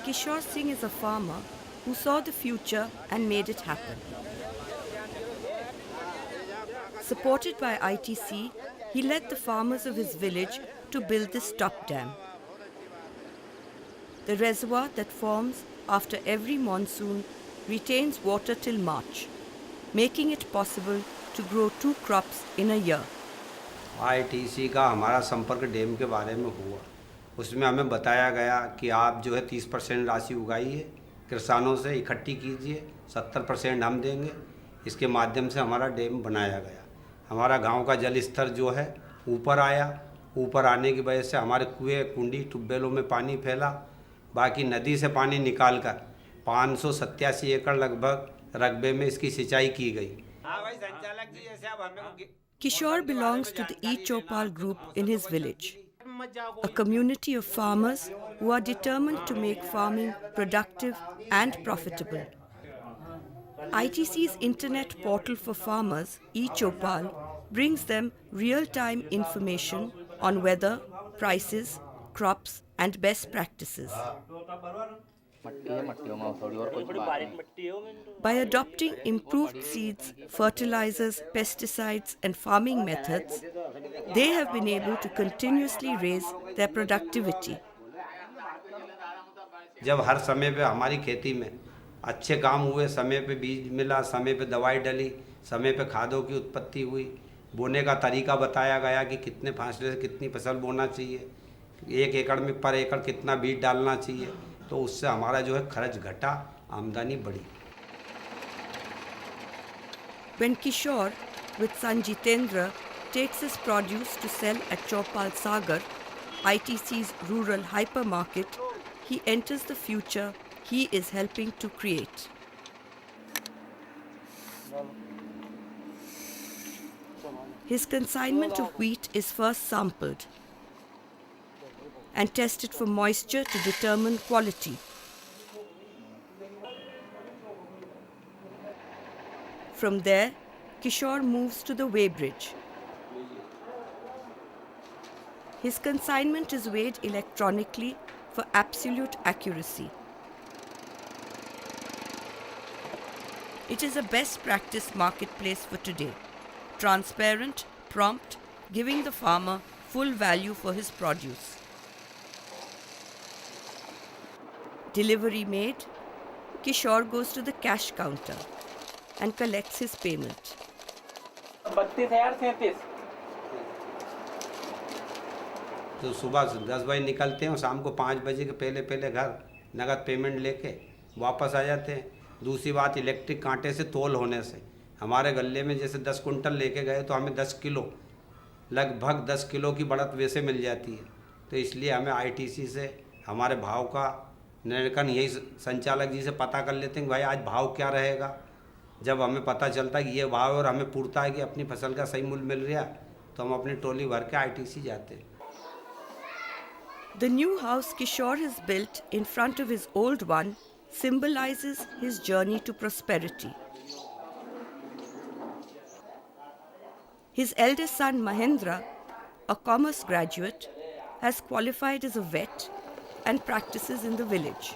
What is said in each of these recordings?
Kishore Singh is a farmer who saw the future and made it happen. Supported by ITC, he led the farmers of his village to build this stop dam. The reservoir that forms after every monsoon retains water till March, making it possible to grow 2 crops in a year. ITC का हमारा संपर्क dam के बारे में हुआ। उसमें हमें बताया गया कि आप जो है 30% राशि उगाइए, किसानों से इकट्ठी कीजिए, 70% हम देंगे। इसके माध्यम से हमारा डैम बनाया गया। हमारा गांव का जल स्तर जो है ऊपर आया। ऊपर आने की वजह से हमारे कुएँ, कुंडी, ट्यूबवेलों में पानी फैला। बाकी नदी से पानी निकालकर 587 एकड़ लगभग रकबे में इसकी सिंचाई की गई। हाँ भाई संचालक जी, जैसे अब हमें Kishore belongs to the E. Chopal group in his village, a community of farmers who are determined to make farming productive and profitable. ITC's internet portal for farmers, E. Chopal, brings them real-time information on weather, prices, crops, and best practices. By adopting improved seeds, fertilizers, pesticides, and farming methods, they have been able to continuously raise their productivity. जब हर समय पे हमारी खेती में अच्छे काम हुए, समय पे बीज मिला, समय पे दवाई डली, समय पे खादों की उत्पत्ति हुई, बोने का तरीका बताया गया कि कितने फासले से कितनी फसल बोना चाहिए, 1 एकड़ में पर एकड़ कितना बीज डालना चाहिए, तो उससे हमारा जो है खर्च घटा, आमदनी बढ़ी। When Kishore, with son Jitendra, takes his produce to sell at Chopal Sagar, ITC's rural hypermarket, he enters the future he is helping to create. His consignment of wheat is first sampled and tested for moisture to determine quality. From there, Kishore moves to the weighbridge. His consignment is weighed electronically for absolute accuracy. It is a best practice marketplace for today. Transparent, prompt, giving the farmer full value for his produce. Delivery made, Kishore goes to the cash counter and collects his payment. 32,037। तो सुबह 10 बजे निकलते हैं और शाम को 5 बजे के पहले पहले घर नगद पेमेंट लेके वापस आ जाते हैं। दूसरी बात, इलेक्ट्रिक कांटे से तोल होने से हमारे गले में जैसे 10 कुंटल लेके गए तो हमें 10 किलो, लगभग 10 किलो की बढ़त वैसे मिल जाती है। तो इसलिए हमें ITC से हमारे भाव का निर्णय यही संचालक जी से पता कर लेते हैं कि भाई आज भाव क्या रहेगा। जब हमें पता चलता है कि ये भाव और हमें पूर्ता है कि अपनी फसल का सही मूल्य मिल रहा है, तो हम अपनी टोली भर के ITC जाते हैं। The new house Kishore has built in front of his old one symbolizes his journey to prosperity. His eldest son Mahendra, a commerce graduate, has qualified as a vet and practices in the village.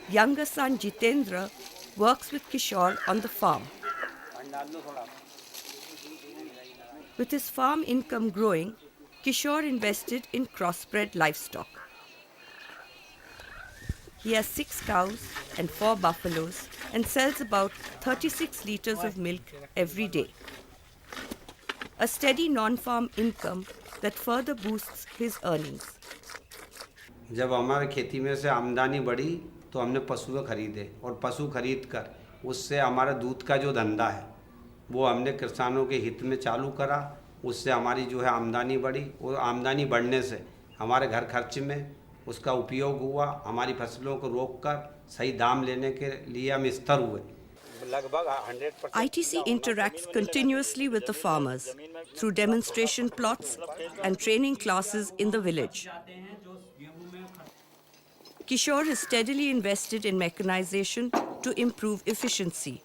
Younger son Jitendra works with Kishore on the farm. With his farm income growing, Kishore invested in crossbred livestock. He has 6 cows and 4 buffaloes and sells about 36 liters of milk every day. A steady non-farm income that further boosts his earnings. जब हमारे खेती में से आमदनी बढ़ी तो हमने पशु खरीदे और पशु खरीद कर उससे हमारा दूध का जो धंधा है वो हमने किसानों के हित में चालू करा। उससे हमारी जो है आमदनी बढ़ी और आमदनी बढ़ने से हमारे घर खर्च में उसका उपयोग हुआ। हमारी फसलों को रोककर सही दाम लेने के लिए हम स्थिर हुए। ITC interacts continuously with the farmers through demonstration plots and training classes in the village. Kishore has steadily invested in mechanization to improve efficiency.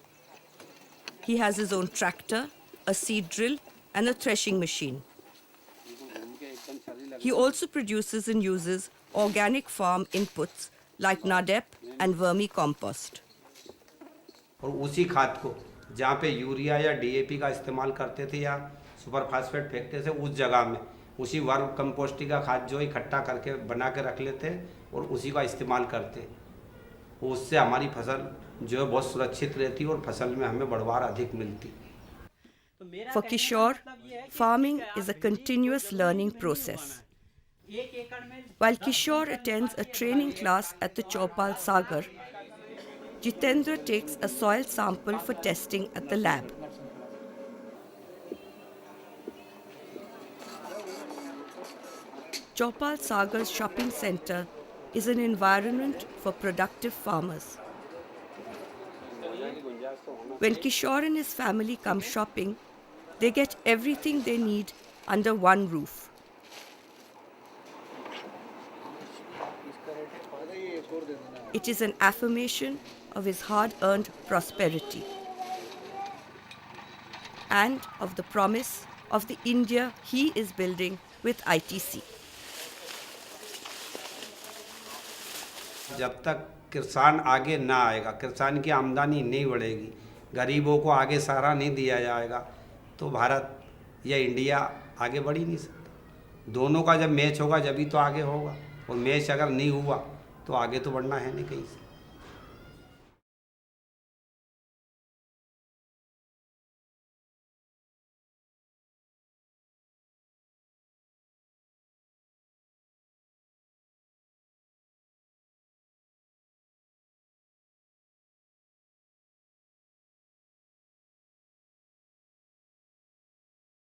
He has his own tractor, a seed drill, and a threshing machine. He also produces and uses organic farm inputs like NADEP and vermicompost. और उसी खाद को जहाँ पे urea या DAP का इस्तेमाल करते थे या सुपर फास्फेट फेंकते थे उस जगह में उसी वर्म कंपोस्टिंग का खाद जो इकट्ठा करके बना के रख लेते हैं और उसी का इस्तेमाल करते हैं। उससे हमारी फसल जो है बहुत सुरक्षित रहती है और फसल में हमें बढ़वार अधिक मिलती। For Kishore, farming is a continuous learning process. While Kishore attends a training class at the Chopal Sagar, Jitendra takes a soil sample for testing at the lab. Chopal Sagar's shopping center is an environment for productive farmers. When Kishore and his family come shopping, they get everything they need under one roof. It is an affirmation of his hard-earned prosperity and of the promise of the India he is building with ITC. जब तक किसान आगे ना आएगा, किसान की आमदनी नहीं बढ़ेगी, गरीबों को आगे सहारा नहीं दिया जाएगा, तो भारत या इंडिया आगे बढ़ ही नहीं सकता। दोनों का जब मैच होगा जब ही तो आगे होगा, और मैच अगर नहीं हुआ तो आगे तो बढ़ना है नहीं कहीं से।